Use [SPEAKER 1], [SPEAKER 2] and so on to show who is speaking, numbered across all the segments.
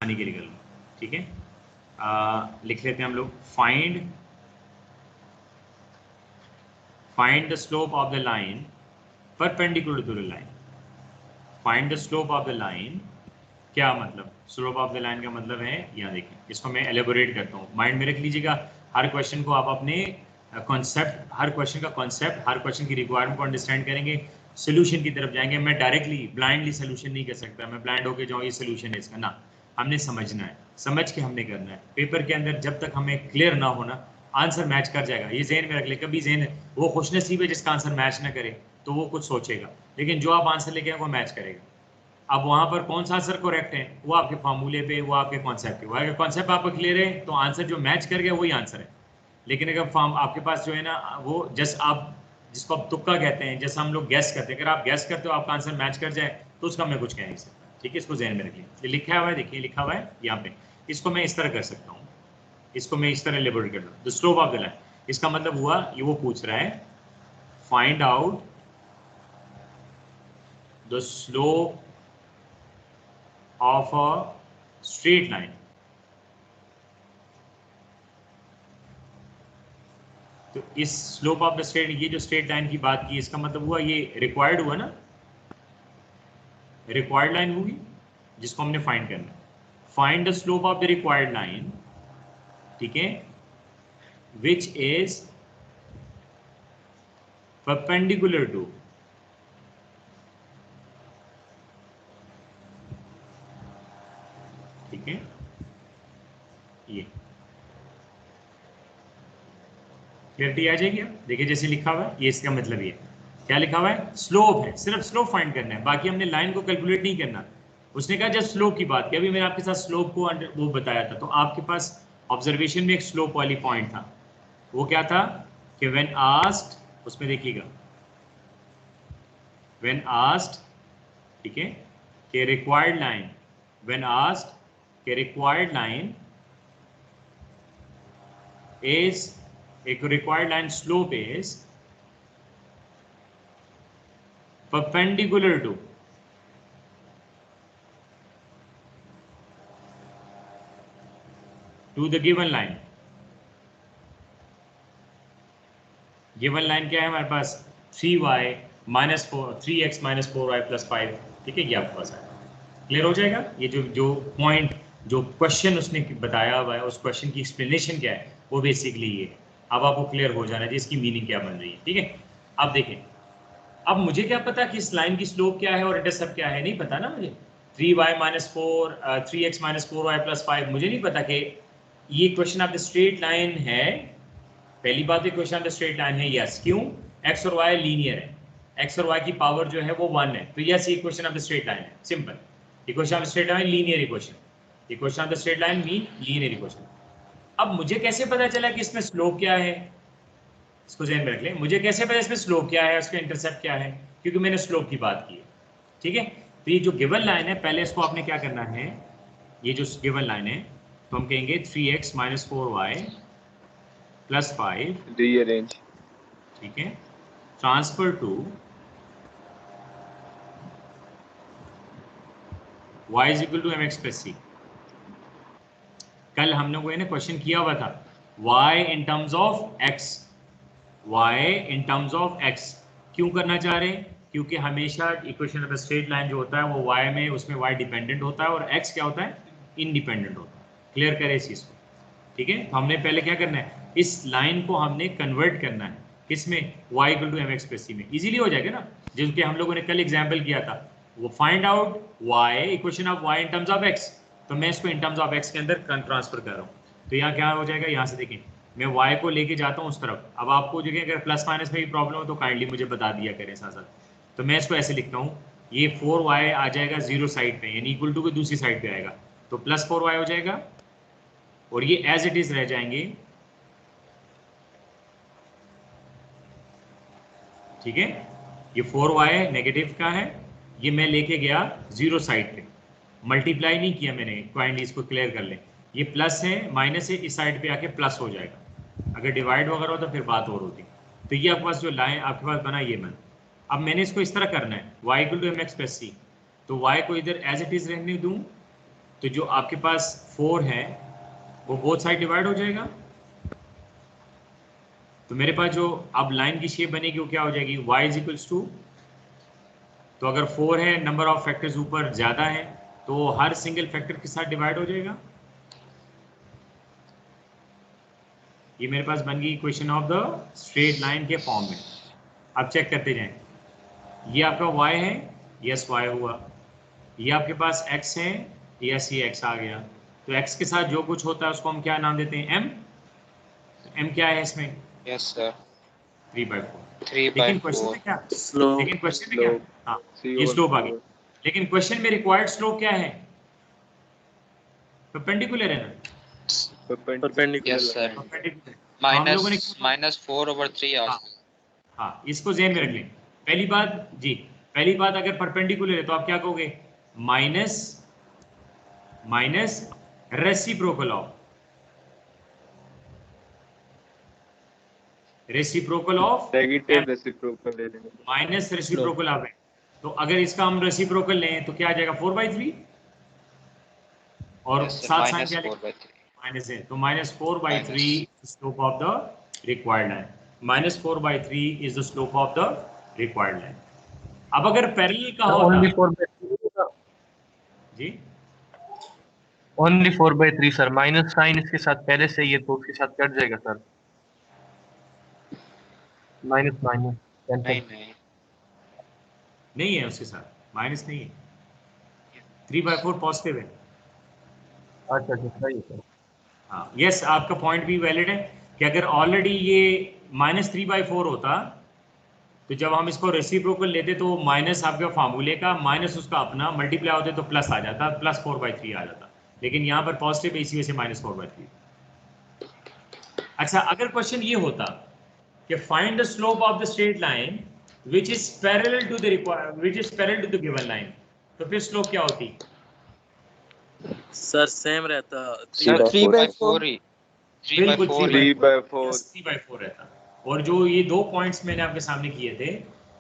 [SPEAKER 1] के लिए कर लो, ठीक है। लिख लेते हैं हम लोग, find the slope of the line perpendicular to the line. Find the slope of the line, क्या मतलब, स्लोप ऑफ द लाइन का मतलब है, यहाँ देखिए इसको मैं एलेबोरेट करता हूँ, माइंड में रख लीजिएगा। हर क्वेश्चन को आप अपने कॉन्सेप्ट, हर क्वेश्चन का कॉन्सेप्ट, हर क्वेश्चन की रिक्वायरमेंट को अंडरस्टैंड करेंगे, सोल्यूशन की तरफ जाएंगे। मैं डायरेक्टली ब्लाइंडली सोल्यूशन नहीं कर सकता, मैं ब्लाइंड होकर जाऊँ ये सोल्यूशन है इसका, ना, हमने समझना है, समझ के हमने करना है। पेपर के अंदर जब तक हमें क्लियर ना होना, आंसर मैच कर जाएगा, ये जहन में रख ले। कभी जहन, वो खुशनसीब है जिसका आंसर मैच ना करे तो वो कुछ सोचेगा, लेकिन जो आप आंसर लेके आए वो मैच करेगा। अब वहां पर कौन सा आंसर करेक्ट है, वो आपके फार्मूले पे, वो आपके कॉन्सेप्ट पे, वो अगर कॉन्सेप्ट आपको क्लियर है तो आंसर जो मैच कर गया वही आंसर है। लेकिन अगर फॉर्म आपके पास जो है ना, वो जस्ट आप जिसको आप तुक्का कहते हैं, जैसे हम लोग गैस करते हैं, अगर आप गैस करते हो आपका आंसर मैच कर जाए तो उसका मैं कुछ कह नहीं सकता, ठीक है। इसको जहन में रखिए, ये लिखा हुआ है, देखिए लिखा हुआ है यहाँ पे। इसको मैं इस तरह कर सकता हूँ, इसको मैं इस तरह लेबोरेट कर दूँ, the slope of the line. इसका मतलब हुआ, ये वो पूछ रहा है, find out the slope of a straight line। तो इस स्लोप ऑफ द स्ट्रेट, ये जो स्ट्रेट लाइन की बात की, इसका मतलब हुआ ये रिक्वायर्ड हुआ ना, रिक्वायर्ड लाइन होगी जिसको हमने फाइंड करना है। Find the slope of the required line, ठीक है, विच इज परपेंडिकुलर टू, ठीक है, ये क्लियरिटी आ जाएगी। अब देखिए जैसे लिखा हुआ है, ये इसका मतलब ये क्या लिखा हुआ है, स्लोप है, सिर्फ स्लोप फाइंड करना है, बाकी हमने लाइन को कैलकुलेट नहीं करना। उसने कहा जब स्लोप की बात की, अभी मैंने आपके साथ स्लोप को वो बताया था, तो आपके पास ऑब्जर्वेशन में एक स्लोप वाली पॉइंट था, वो क्या था कि व्हेन आस्क्ड, उसमें देखिएगा व्हेन आस्क्ड, ठीक है, कि रिक्वायर्ड लाइन, व्हेन आस्क्ड कि रिक्वायर्ड लाइन is, एक required line slope is perpendicular to the given line। given line क्या है हमारे पास, 3y minus 4, 3x minus 4y plus 5, ठीक है, ये आपके पास है। क्लियर हो जाएगा। ये जो पॉइंट, जो क्वेश्चन उसने बताया हुआ है, उस क्वेश्चन की एक्सप्लेनेशन क्या है, वो बेसिकली ये है। अब आपको क्लियर हो जाना चाहिए इसकी मीनिंग क्या बन रही है, ठीक है। अब देखें, अब मुझे क्या पता कि इस लाइन की स्लोप क्या है और इंटरसेप्ट क्या है, नहीं पता ना मुझे। 3y minus 4, 3x minus 4y plus 5, मुझे नहीं पता कि ये question of the straight line है। पहली बात, question of the straight line है, यस। क्यों? x और y लीनियर है, x और y की पावर जो है वो 1 है, तो यस ये question of the straight line है, simple. Equation of the straight line linear equation, equation of the straight line mean linear equation. अब मुझे कैसे पता चला कि इसमें स्लोप क्या है, इसको ध्यान में रख लें। मुझे कैसे पता इसमें स्लोप क्या है, उसका इंटरसेप्ट क्या है, क्योंकि मैंने स्लोप की बात की है, ठीक है। तो ये जो गिवन लाइन है, पहले इसको आपने क्या करना है, ये जो गिवन लाइन है, तो हम कहेंगे 3x minus 4y plus 5
[SPEAKER 2] rearrange,
[SPEAKER 1] ठीक है, transfer to y is equal to mx plus c। कल हम लोगों ने क्वेश्चन किया हुआ था y in terms of x, y in terms of x। क्यों करना चाह रहे हैं? क्योंकि हमेशा इक्वेशन ऑफ स्ट्रेट लाइन जो होता है वो y में, उसमें y डिपेंडेंट होता है और x क्या होता है, इंडिपेंडेंट होता है। क्लियर करें इस चीज को, ठीक है। तो हमने पहले क्या करना है, इस लाइन को हमने कन्वर्ट करना है किसमें, y equal to mx plus c में। इजीली हो जाएगा ना, जिनके हम लोगों ने कल एग्जाम्पल किया था, वो find out y, equation of y in terms of x, तो मैं इसको इन टर्म्स ऑफ x के अंदर ट्रांसफर कर रहा हूँ। तो यहाँ क्या हो जाएगा, यहाँ से देखें, मैं y को लेके जाता हूँ उस तरफ। अब आपको जगह अगर प्लस माइनस में भी प्रॉब्लम हो तो काइंडली मुझे बता दिया करें साथ साथ। तो मैं इसको ऐसे लिखता हूँ, ये 4y आ जाएगा जीरो साइड पे, यानी इक्वल टू के दूसरी साइड पे आएगा, तो प्लस 4y हो जाएगा, और ये एज इट इज रह जाएंगे, ठीक है। ये 4y नेगेटिव का है, ये मैं लेके गया जीरो साइड पे, मल्टीप्लाई नहीं किया मैंने, काइंडली इसको क्लियर कर लें। ये प्लस है, माइनस है, इस साइड पे आके प्लस हो जाएगा। अगर डिवाइड वगैरह हो तो फिर बात और होती। तो ये आपके पास जो लाइन आपके पास बना, ये बना। अब मैंने इसको इस तरह करना है, y equal to mx plus c, तो y को इधर एज इट इज रहने दूं, तो जो आपके पास 4 है वो बोथ साइड डिवाइड हो जाएगा। तो मेरे पास जो अब लाइन की शेप बनेगी वो क्या हो जाएगी, y इज इक्वल्स टू, तो अगर 4 है, नंबर ऑफ फैक्टर्स ऊपर ज्यादा है, तो हर सिंगल फैक्टर के साथ डिवाइड हो जाएगा। ये मेरे पास बन गई equation of the straight line के फॉर्म में। अब चेक करते जाएं, ये आपका y है, यस y हुआ, ये आपके पास x है, यस ये x आ गया। तो x के साथ जो कुछ होता है उसको हम क्या नाम देते हैं, m। तो m क्या है इसमें,
[SPEAKER 2] यस सर
[SPEAKER 1] 3/4।
[SPEAKER 2] 3/4
[SPEAKER 1] लेकिन क्वेश्चन में क्या,
[SPEAKER 3] स्लोप
[SPEAKER 1] लेकिन क्वेश्चन में क्या, हाँ ये स्लोप आ गई, लेकिन क्वेश्चन में रिक्वायर्ड स्लोप क्या है, परपेंडिकुलर है ना,
[SPEAKER 3] परपेंडिकुलर।
[SPEAKER 2] Yes sir
[SPEAKER 1] perpendicular. तो हम लोगों ने
[SPEAKER 2] -4/3
[SPEAKER 1] हाँ, हाँ इसको ज़हन में रख लें। पहली बात जी, पहली बात अगर परपेंडिकुलर है तो आप क्या कहोगे, minus reciprocal of, reciprocal of
[SPEAKER 3] negative reciprocal ले लेंगे।
[SPEAKER 1] माइनस रेसिप्रोकल ऑफ है। तो अगर इसका हम रेसिप्रोकल लें तो क्या आ जाएगा, 4/3, और साथ साइन क्या लेंगे, माइनस है, तो -4/3 slope of the required line, -4/3 is the slope of the required line. अब अगर पैरेलल का
[SPEAKER 4] ओनली
[SPEAKER 1] होता
[SPEAKER 4] 4/3
[SPEAKER 1] जी,
[SPEAKER 4] ओनली 4/3 सर, माइनस साइन इसके साथ पहले से ही है तो उसके साथ कट जाएगा सर, माइनस माइनस कैंसिल।
[SPEAKER 1] नहीं है उसके साथ माइनस नहीं है, 3/4 पॉजिटिव है।
[SPEAKER 4] अच्छा अच्छा सही है सर।
[SPEAKER 1] हाँ यस, आपका पॉइंट भी वैलिड है कि अगर ऑलरेडी ये -3/4 होता तो जब हम इसको रेसिप्रोकल लेते तो माइनस आपके फार्मूले का माइनस उसका अपना मल्टीप्लाई होते तो प्लस आ जाता, +4/3 आ जाता, लेकिन यहाँ पर पॉजिटिव है इसी वजह से -4/3। अच्छा, अगर क्वेश्चन ये होता कि find the slope of the straight line which is parallel to the given line, तो फिर स्लोप क्या होती,
[SPEAKER 3] सर सेम रहता,
[SPEAKER 2] सर 3/4 ही,
[SPEAKER 1] बिल्कुल
[SPEAKER 3] 3/4
[SPEAKER 1] 3/4 रहता। और जो ये 2 पॉइंट्स मैंने आपके सामने किए थे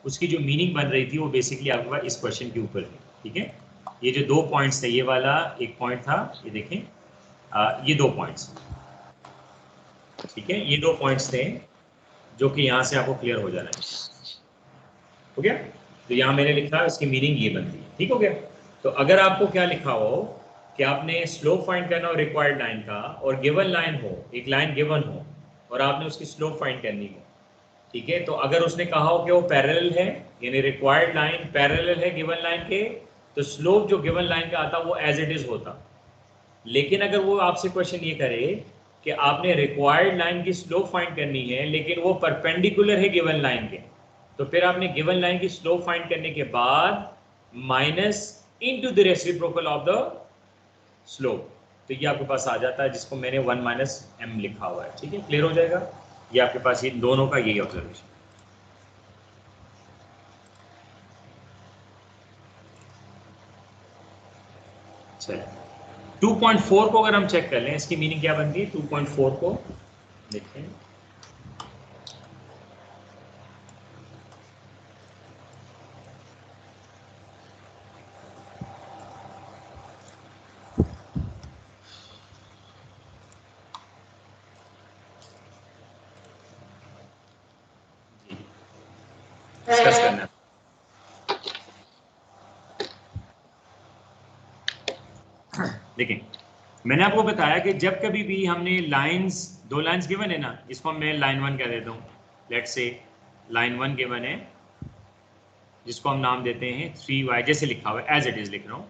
[SPEAKER 1] उसकी जो मीनिंग बन रही थी वो बेसिकली आपके पास इस क्वेश्चन के ऊपर है, ठीक है। ये जो 2 पॉइंट्स थे, ये वाला एक पॉइंट था, ये देखें, ये 2 पॉइंट्स, ठीक है, ये 2 पॉइंट्स थे जो कि यहाँ से आपको क्लियर हो जाना है, हो गया। तो यहाँ मैंने लिखा इसकी मीनिंग ये बनती है, ठीक हो गया। तो अगर आपको क्या लिखा हो कि आपने स्लोप फाइंड करना हो रिक्वायर्ड लाइन का, और गिवन लाइन हो, एक लाइन गिवन हो और आपने उसकी स्लोप फाइंड करनी हो, ठीक है, तो अगर उसने कहा हो कि वो पैरेलल है, यानी रिक्वायर्ड लाइन पैरेलल है गिवन लाइन के, तो स्लोप जो गिवन लाइन का आता वो एज इट इज होता। लेकिन अगर वो आपसे क्वेश्चन ये करे कि आपने रिक्वायर्ड लाइन की स्लोप फाइंड करनी है लेकिन वो परपेंडिकुलर है गिवन लाइन के, तो फिर आपने गिवन लाइन की स्लोप फाइंड करने के बाद minus into the reciprocal of the slope, तो ये आपके पास आ जाता है, जिसको मैंने 1 - m लिखा हुआ है, ठीक है, क्लियर हो जाएगा। ये आपके पास ये दोनों का यही ऑब्जर्वेशन। चलिए 2.4 को अगर हम चेक कर लें, इसकी मीनिंग क्या बनती है, 2.4 को देखें, डिस्कस करना है। देखें, मैंने आपको बताया कि जब कभी भी हमने लाइंस, 2 लाइंस गिवन है ना, इसको मैं लाइन 1 कह देता हूँ, लेट्स से लाइन 1 गिवन है जिसको हम नाम देते हैं 3y, जैसे लिखा हुआ है एज इट इज लिख रहा हूँ,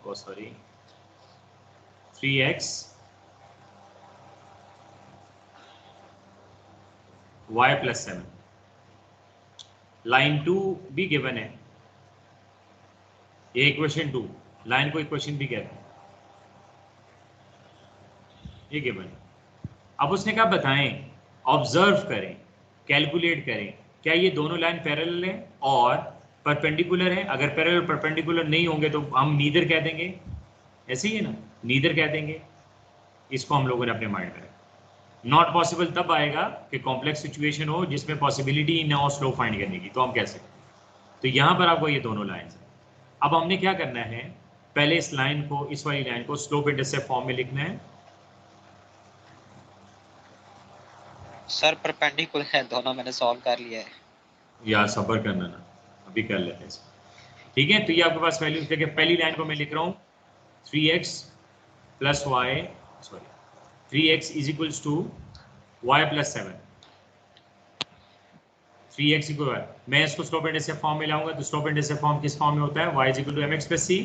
[SPEAKER 1] ओ सॉरी 3x y + 7। लाइन 2 भी गिवन है, ये इक्वेशन 2, लाइन को इक्वेशन भी कहते हैं, ये गिवन है। अब उसने कहा बताएं, ऑब्जर्व करें, कैलकुलेट करें, क्या ये दोनों लाइन पैरेलल हैं और परपेंडिकुलर हैं। अगर पैरेलल परपेंडिकुलर नहीं होंगे तो हम नीदर कह देंगे, ऐसे ही है ना, नीदर कह देंगे। इसको हम लोगों ने अपने माइंड में रखा। नॉट पॉसिबल तब आएगा कि कॉम्प्लेक्स सिचुएशन हो जिसमें पॉसिबिलिटी ना हो स्लोप फाइंड करने की, तो हम कैसे, तो यहाँ पर आपको ये दोनों लाइन्स हैं। अब हमने क्या करना है, पहले इस लाइन को, इस वाली लाइन को स्लोप इंटरसेप्ट फॉर्म में लिखना है।
[SPEAKER 2] सर परपेंडिकुलर है दोनों, मैंने सॉल्व कर लिया है।
[SPEAKER 1] यार सब्र करना ना, अभी कर लेते हैं इसको। ठीक है, तो ये आपके पास वैल्यू देखिए, पहली लाइन को मैं लिख रहा हूँ 3x plus y, sorry 3x is equals to y plus 7, 3x equal y. मैं इसको स्लोप इंटरसेप्ट फॉर्म में लाऊंगा, तो स्लोप इंटरसेप्ट फॉर्म किस फॉर्म में होता है, y is equal to mx plus c।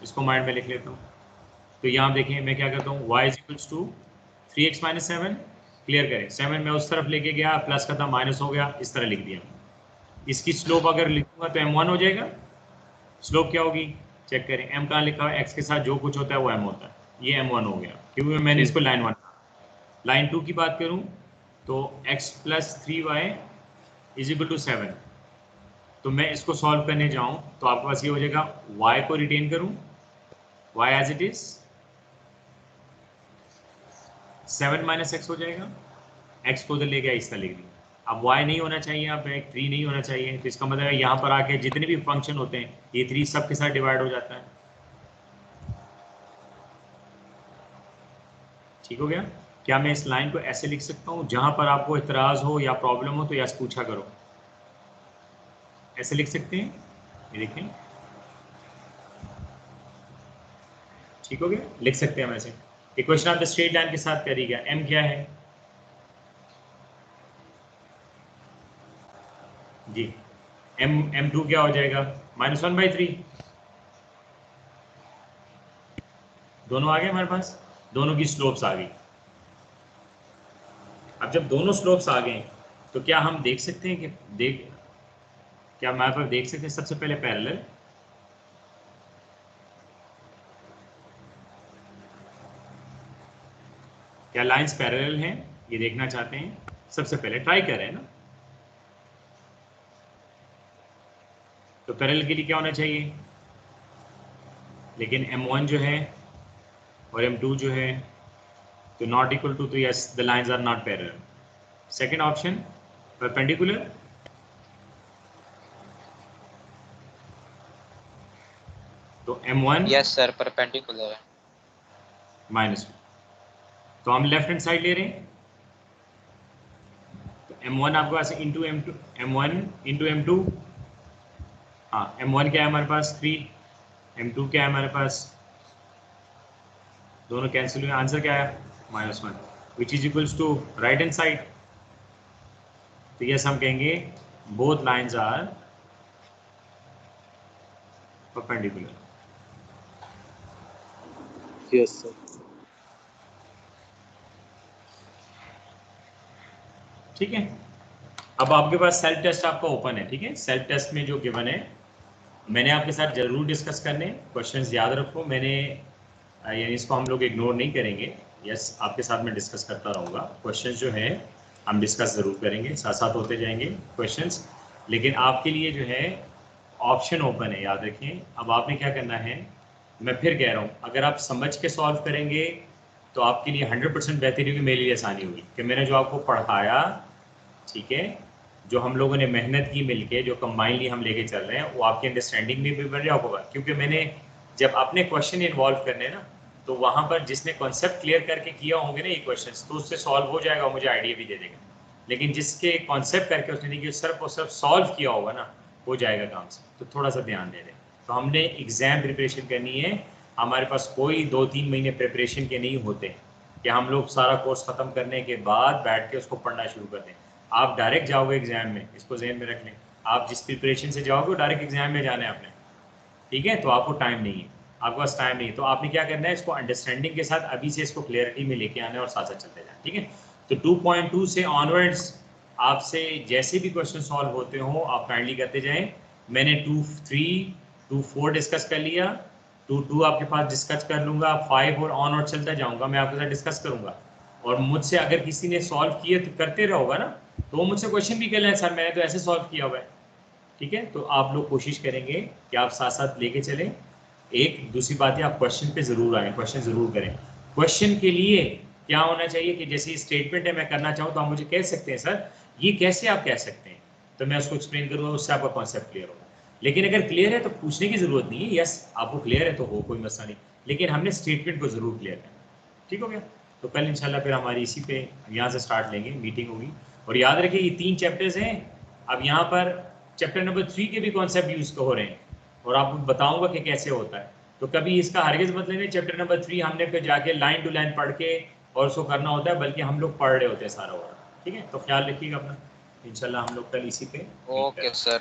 [SPEAKER 1] इसको माइंड में लिख लेता हूँ। तो यहाँ देखिए मैं क्या करता हूँ, y is equals to 3x minus 7, clear करें, 7 मैं उस तरफ लेके गया, प्लस का था माइनस हो गया, इस तरह लिख दिया। इसकी स्लोप अगर लिखूंगा तो m1 हो जाएगा। स्लोप क्या होगी, चेक करें, m कहाँ लिखा है, x के साथ जो कुछ होता है वो m होता है, ये m1 हो गया, क्योंकि मैंने इसको लाइन 1। लाइन 2 की बात करूं तो x plus 3y is equal to 7। तो मैं इसको सॉल्व करने जाऊं तो आपके पास ये हो जाएगा, y को रिटेन करूं, y as it is 7 minus x हो जाएगा, x को उधर ले गया, इस तरह लिख दिया। अब y नहीं होना चाहिए, अब 3 नहीं होना चाहिए, तो इसका मतलब है यहाँ पर आके जितने भी फंक्शन होते हैं ये 3 सब के साथ डिवाइड हो जाता है। ठीक हो गया। क्या मैं इस लाइन को ऐसे लिख सकता हूँ, जहां पर आपको इतराज हो या प्रॉब्लम हो तो यस पूछा करो, ऐसे लिख सकते हैं, ये देखें, ठीक हो गया, लिख सकते हैं हम ऐसे। Equation of the straight line के साथ करिएगा, m क्या है जी, m2 क्या हो जाएगा, -1/3। दोनों आ गए हमारे पास, दोनों की स्लोप्स आ गई। अब जब दोनों स्लोप्स आ गए तो क्या हम देख सकते हैं कि क्या हमारे पास देख सकते हैं, सबसे पहले पैरेलल, क्या लाइंस पैरेलल हैं, ये देखना चाहते हैं, सबसे पहले ट्राई कर रहे हैं ना। तो पैरेलल के लिए क्या होना चाहिए, लेकिन m1 जो है और m2 जो है तो नॉट इक्वल टू, तो yes the lines are not parallel. Second option perpendicular, तो m1
[SPEAKER 2] यस सर परपेंडिकुलर है।
[SPEAKER 1] -1, तो हम लेफ्ट हैंड साइड ले रहे हैं, तो m1 आपके पास into m2, m1 into m2, हाँ m1 क्या है हमारे पास 3, m2 क्या है हमारे पास, दोनों कैंसिल हुए, आंसर क्या है -1, which is equals to right hand side. तो यस हम कहेंगे both lines are perpendicular.
[SPEAKER 3] Yes sir.
[SPEAKER 1] ठीक है, अब आपके पास सेल्फ टेस्ट आपका ओपन है, ठीक है, सेल्फ टेस्ट में जो गिवन है मैंने आपके साथ जरूर डिस्कस करने, क्वेश्चंस याद रखो, मैंने यानी इसको हम लोग इग्नोर नहीं करेंगे, यस आपके साथ मैं डिस्कस करता रहूँगा, क्वेश्चंस जो है हम डिस्कस ज़रूर करेंगे, साथ साथ होते जाएंगे क्वेश्चंस, लेकिन आपके लिए जो है ऑप्शन ओपन है, याद रखें। अब आपने क्या करना है, मैं फिर कह रहा हूँ, अगर आप समझ के सॉल्व करेंगे तो आपके लिए 100% बेहतरी होगी, मेरे लिए आसानी होगी कि मैंने जो आपको पढ़ाया, ठीक है, जो हम लोगों ने मेहनत की मिलके, जो कंबाइनली हम लेके चल रहे हैं, वो आपकी अंडरस्टैंडिंग में भी बढ़ रहा होगा, क्योंकि मैंने जब अपने क्वेश्चन इन्वॉल्व करने ना, तो वहाँ पर जिसने कॉन्सेप्ट क्लियर करके किया होंगे ना ये क्वेश्चंस, तो उससे सॉल्व हो जाएगा, मुझे आइडिया भी दे देगा, लेकिन जिसके कॉन्सेप्ट करके उसने देखिए सिर्फ और सिर्फ सॉल्व किया होगा ना, हो जाएगा काम से। तो थोड़ा सा ध्यान दे दें। तो हमने एग्ज़ाम प्रिपरेशन करनी है, हमारे पास कोई 2-3 महीने प्रिपरेशन के नहीं होते कि हम लोग सारा कोर्स ख़त्म करने के बाद बैठ के उसको पढ़ना शुरू कर दें। आप डायरेक्ट जाओगे एग्जाम में, इसको जहन में रख लें, आप जिस प्रिपरेशन से जाओगे वो डायरेक्ट एग्जाम में जाना है आपने, ठीक है, तो आपको टाइम नहीं है, आपके पास टाइम नहीं है, तो आपने क्या करना है, इसको अंडरस्टैंडिंग के साथ अभी से इसको क्लियरिटी में लेके आना है और साथ साथ चलते जाना, ठीक है। तो 2.2 से ऑनवर्ड्स आपसे जैसे भी क्वेश्चन सॉल्व होते हो आप काइंडली करते जाएं। मैंने 2-3, 2-4 डिस्कस कर लिया, 2-2 आपके पास डिस्कस कर लूँगा, 5 और ऑन और चलता जाऊँगा, मैं आपके साथ डिस्कस करूँगा, और मुझसे अगर किसी ने सॉल्व किए तो करते रहोगा ना, तो वो मुझसे क्वेश्चन भी कर लें, सर मैंने तो ऐसे सॉल्व किया हुआ है, ठीक है। तो आप लोग कोशिश करेंगे कि आप साथ साथ लेके चलें। एक दूसरी बात है, आप क्वेश्चन पे ज़रूर आएँ, क्वेश्चन ज़रूर करें। क्वेश्चन के लिए क्या होना चाहिए कि जैसे स्टेटमेंट है मैं करना चाहूँ तो आप मुझे कह सकते हैं सर ये कैसे आप कह सकते हैं, तो मैं उसको एक्सप्लेन करूँगा, उससे आपका कॉन्सेप्ट क्लियर होगा। लेकिन अगर क्लियर है तो पूछने की जरूरत नहीं है, यस आपको क्लियर है तो हो, कोई मसला नहीं, लेकिन हमने स्टेटमेंट को जरूर क्लियर करना। ठीक हो गया? तो कल इंशाल्लाह फिर हमारी इसी पे यहाँ से स्टार्ट लेंगे, मीटिंग होगी। और याद रखिए ये 3 चैप्टर्स हैं। अब यहाँ पर चैप्टर नंबर 3 के भी कॉन्सेप्ट यूज हो रहे हैं और आपको बताऊंगा कि कैसे होता है। तो कभी इसका हरगिज मतलब नहीं चैप्टर नंबर 3 हमने फिर जाके लाइन टू लाइन पढ़ के और उसको करना होता है, बल्कि हम लोग पढ़ रहे होते हैं सारा। और ठीक है, तो ख्याल रखिएगा अपना, इंशाल्लाह हम लोग कल इसी पे।
[SPEAKER 2] Okay sir.